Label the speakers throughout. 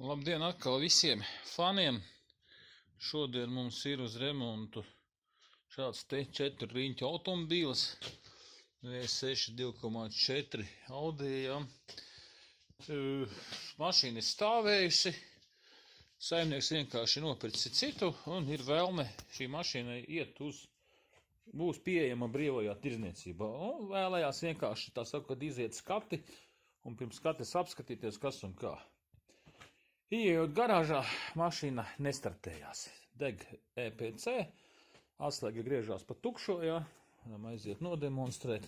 Speaker 1: Labdien atkal visiem faniem. Šodien mums ir uz remontu šāds te 4 riņķu automobīls. V6 2,4 Audi. Mašīna ir stāvējusi. Saimnieks vienkārši nopirci citu un ir vēlme šī mašīna būs pieejama brīvajā tirdzniecībā. Un vēlējās vienkārši tā sakot iziet skati un pirms skates apskatīties kas un kā. Ieejot garāžā, mašīna nestartējās. Deg EPC, atslēga griežās pa tukšo, jā. Varam aiziet nodemonstrēt.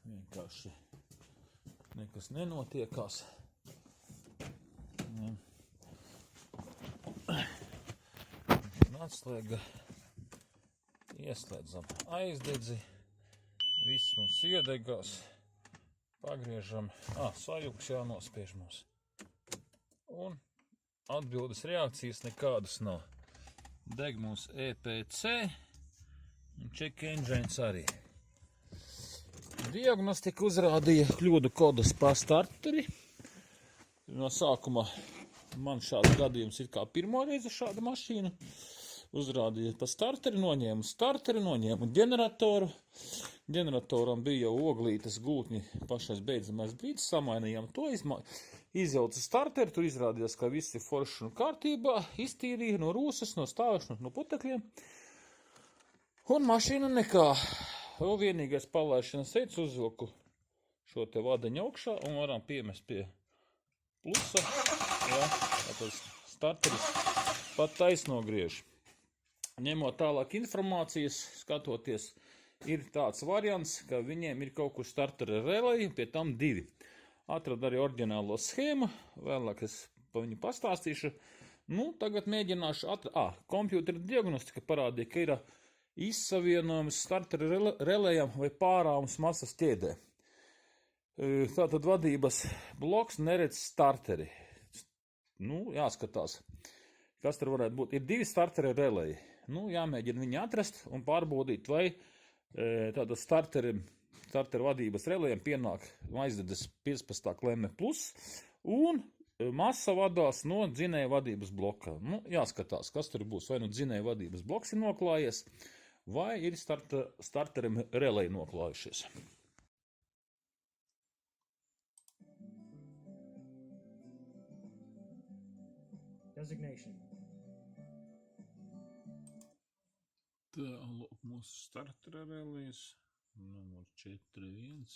Speaker 1: Vienkārši nekas nenotiekās. Atslēga. Ieslēdzam aizdedzi. Viss mums iedegās. Pagriežam. Sajuks jānospiež mums. Un atbildes reakcijas nekādas nav. Deg mums EPC un check engines arī. Diagnostika uzrādīja kļūdu kodus pa starteri. No sākuma man šāds gadījums ir kā pirmo reizi šāda mašīna. Uzrādīja pa starteri, noņēmu ģeneratoru. Ģeneratoram bija jau oglītes gultņi pašais beidzamais brīdis, samainījām to, izjauca starteri, tur izrādījās, ka viss ir forši un kārtībā, iztīrīja no rūsas, no stāvēšanas, no putekļiem. Un mašīna nekā. Vēl vienīgais palaišanas veids, uzvilku šo te vadaņu augšā un varam piemest pie plusa. Jā, tātad starteris pat taisnogriež. Ņemot tālāk informācijas, skatoties, ir tāds variants, ka viņiem ir kaut kur startera relēji, pie tam 2. Atradu arī oriģinālo schēmu, vēlāk es pa viņu pastāstīšu. Tagad mēģināšu kompjūtera diagnostika parādīja, ka ir izsavienojums startera relējām vai pārāvums masas ķēdē. Tātad vadības bloks neredz starteri. Jāskatās, kas tur varētu būt. Ir 2 startera relēji. Jāmēģina viņi atrast un pārbaudīt, vai tātad startera vadības relējiem pienāk aizdedes 15. klemme plus un masa vadās no dzinēja vadības bloka. Jāskatās, kas tur būs. Vai dzinēja vadības bloks ir noklājies, vai ir starterim relēji noklājušies.
Speaker 2: Designation.
Speaker 1: Tālāk mūsu startera relējas, numur 41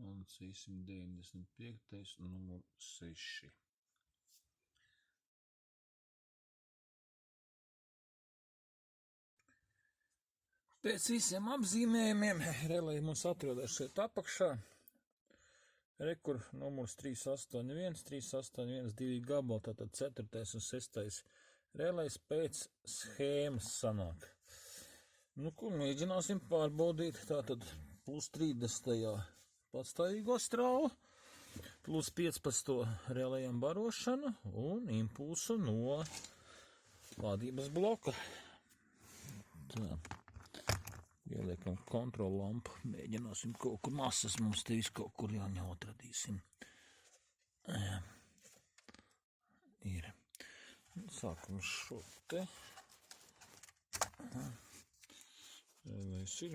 Speaker 1: un 695 un numur 6. Pēc visiem apzīmējumiem relēji mums atrodas šeit apakšā. Rekur numurs 381, 381, 2 gabali, tātad 4. un 6. relējs pēc schēmas sanāk. Ko mēģināsim pārbaudīt, tātad plus 30. patstāvīgo strāvu, plus 15. relējam barošanu un impulsu no vadības bloka. Tā. Ieliekam kontrolu lampu, mēģināsim kaut kur masas, mums te viss kaut kur jāņem atradīsim. Ir. Sākam šo te.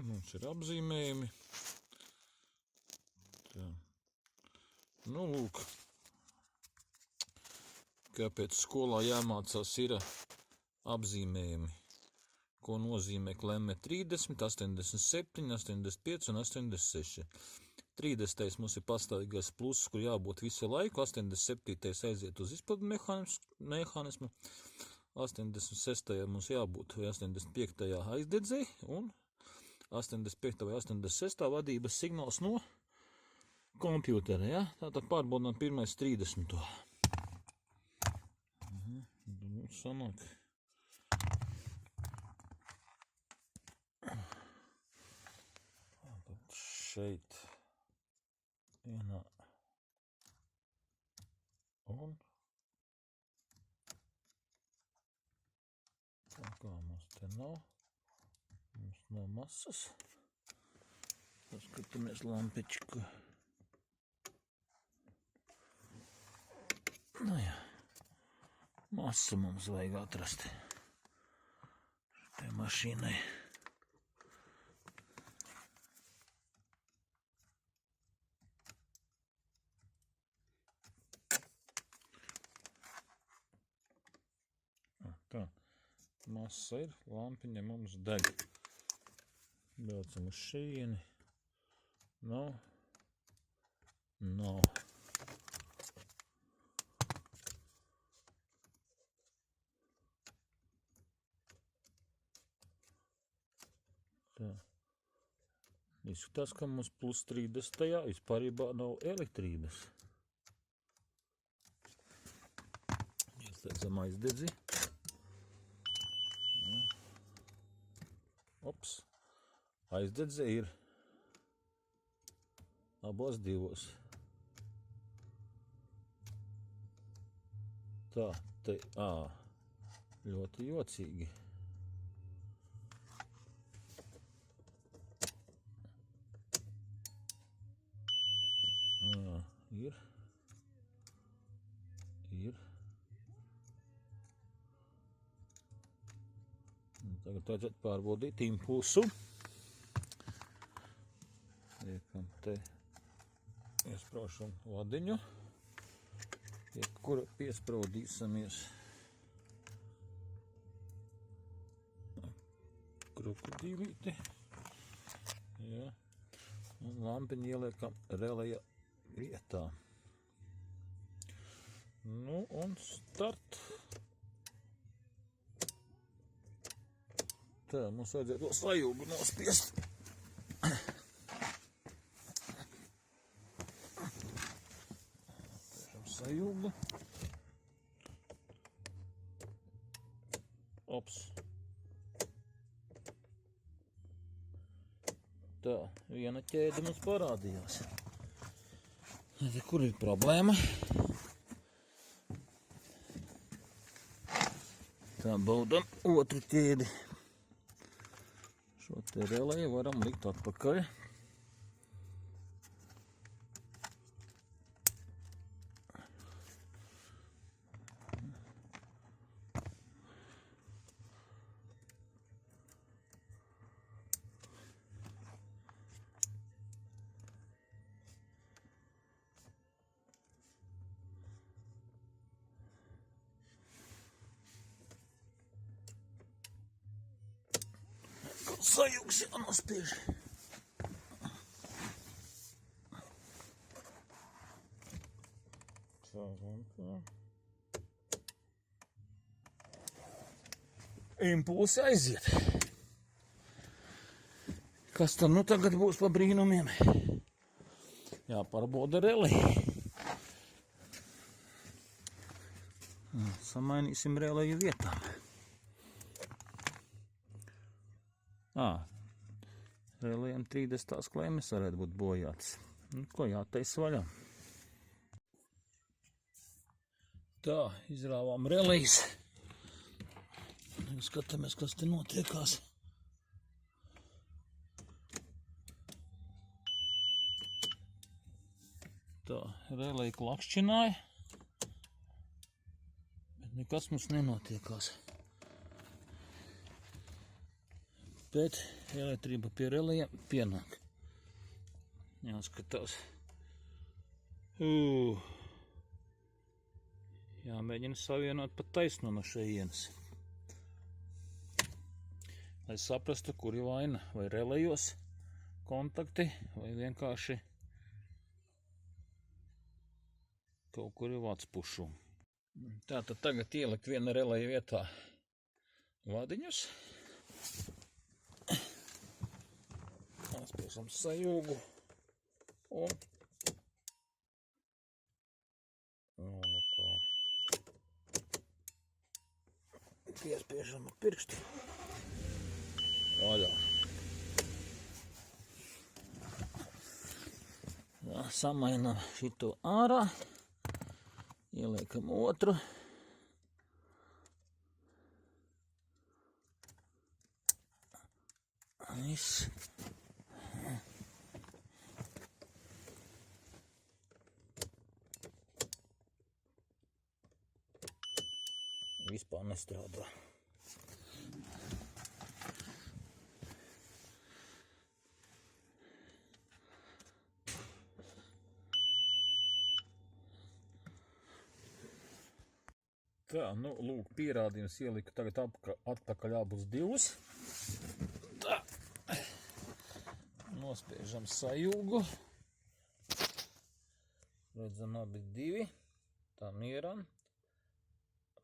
Speaker 1: Mums ir apzīmējumi. Tā. Lūk. Kāpēc skolā jāmācās ir apzīmējumi. Ko nozīmē klemme 30, 87, 85 un 86. 30. mums ir pastāvīgais pluss, kur jābūt visu laiku, 87. aiziet uz izpildu mehānismu, 86. mums jābūt vai 85. aizdedzēji un 85. vai 86. vadības signāls no kompjūtera, ja? Tātad pārbaudām pirmais 30. Mums sanāk. Tātad šeit vienā un tā kā mums te nav, mums nav masas. Paskatāmies lampičku. Nu jā. Masu mums vajag atrast. Tai mašīnai. Tā. Masa ir, lampiņa mums deg. Braucam uz šīni. Nav. Nav. Tā. Izskatās, ka mums plus 30. vispārībā nav elektrības. Ieslēdzam aizdedzi. Ops. Aizdedze ir abos divos. Tā, te, ļoti jocīgi. Ir. Tagad vajadzētu pārbaudīt impulsu. Liekam te iespraušam vadiņu, pie kura piespraudīsimies krokodīlīti. Jā. Un lampiņu ieliekam relēja vietā. Nu, un start. Tā, mums vajadzētu to sajūgu nospiest. Piešam sajūgu. Ops. Tā, viena ķēde mums parādījās. Kur ir problēma? Tā, baudam otru ķēdi. Šo te relēju varam likt atpakaļ. Sajūgs jānospiež. Impulsi aiziet. Kas tad nu tagad būs pa brīnumiem? Jāpārbauda relē. Samainīsim relēju vietām. Relējam 30 klēmes varētu būt bojāts. Nu, ko jātais vaļā. Tā, izrāvām relējas. Skatāmies, kas te notiekās. Tā, relēja klakšķināja. Bet nekas mums nenotiekās. Bet elektrība pie relējiem pienāk. Jāskatās. Jāmēģina savienot pa taisno no šejienes. Lai saprastu, kur ir vaina. Vai relējos kontakti, vai vienkārši kaut kur ir vācpušu. Tātad tagad ielikt viena relēja vietā vadiņus. Spiežam sajūgu un piespiežam ar pirkstu. Vaļā. Samainam šito ārā, ieliekam otru. Viss. vispār nestrādā. Tā, nu, lūk, pierādījums ieliku tagad atpakaļ abus divus. Tā. Nospiežam sajūgu. Redzam abi divi. Tā mieram.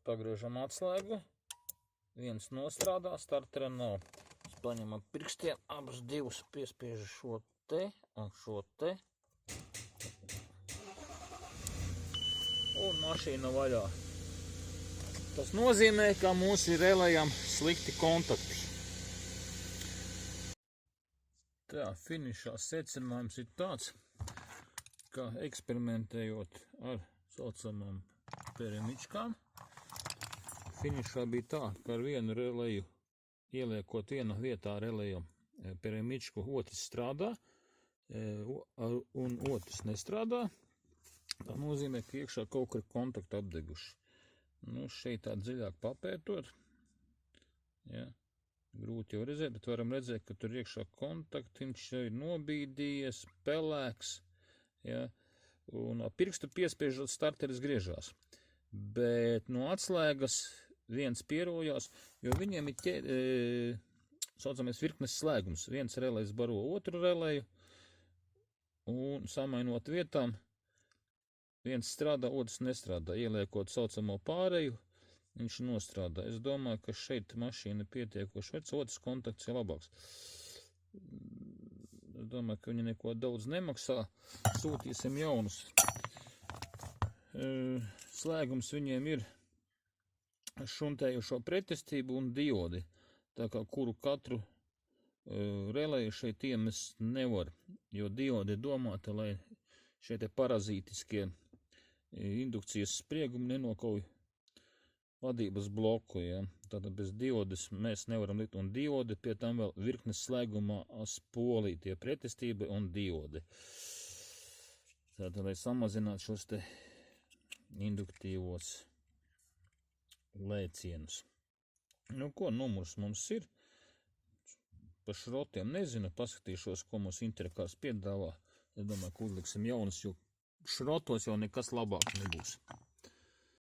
Speaker 1: Pagriežam atslēgu. Viens nostrādā, startera nav. Mēs paņemam pirkstiem abus divus, piespiežu šo te un šo te. Un mašīna vaļā. Tas nozīmē, ka mūsu relējam slikti kontakti. Tā, finišā secinājums ir tāds, ka eksperimentējot ar saucamām peremičkām, finišā bija tā, ka ar vienu relēju, ieliekot vienā vietā relēju peremičku, otrs strādā, un otrs nestrādā. Tā nozīmē, ka iekšā kaut kur kontakti apdeguši. Nu, šeit tā dziļāk papētot, ja, grūti jau redzēt, bet varam redzēt, ka tur iekšā kontakti, viņš ir nobīdījies, pelēks, ja, un pirkstu piespiežot starteris griežās. Bet no atslēgas viens pierojās, jo viņiem ir saucamies virknes slēgums. Viens relējs baro otru relēju, un samainot vietām, viens strādā, otrs nestrādā. Ieliekot saucamo pāreju, viņš nostrādā. Es domāju, ka šeit mašīna pietiekoši vecs, otrs kontakts ir labāks. Es domāju, ka viņi neko daudz nemaksā. Sūtīsim jaunus. Slēgums viņiem ir šuntējušo pretestību un diodi. Tā kā kuru katru relēju šeit iemest nevar, jo diodi domāta, lai šie te parazītiskie indukcijas spriegumi nenokauj vadības bloku, ja. Tātad bez diodes mēs nevaram likt, un diode pie tam vēl virknes slēgumā spolī, tie pretestība un diode. Tātad, lai samazinātu šos te induktīvos lēcienus. Nu, ko numurs mums ir? Par šrotiem nezinu, paskatīšos, ko mums Intercars piedāvā. Es domāju, ka uzliksim jaunus, jo šrotos jau nekas labāk nebūs.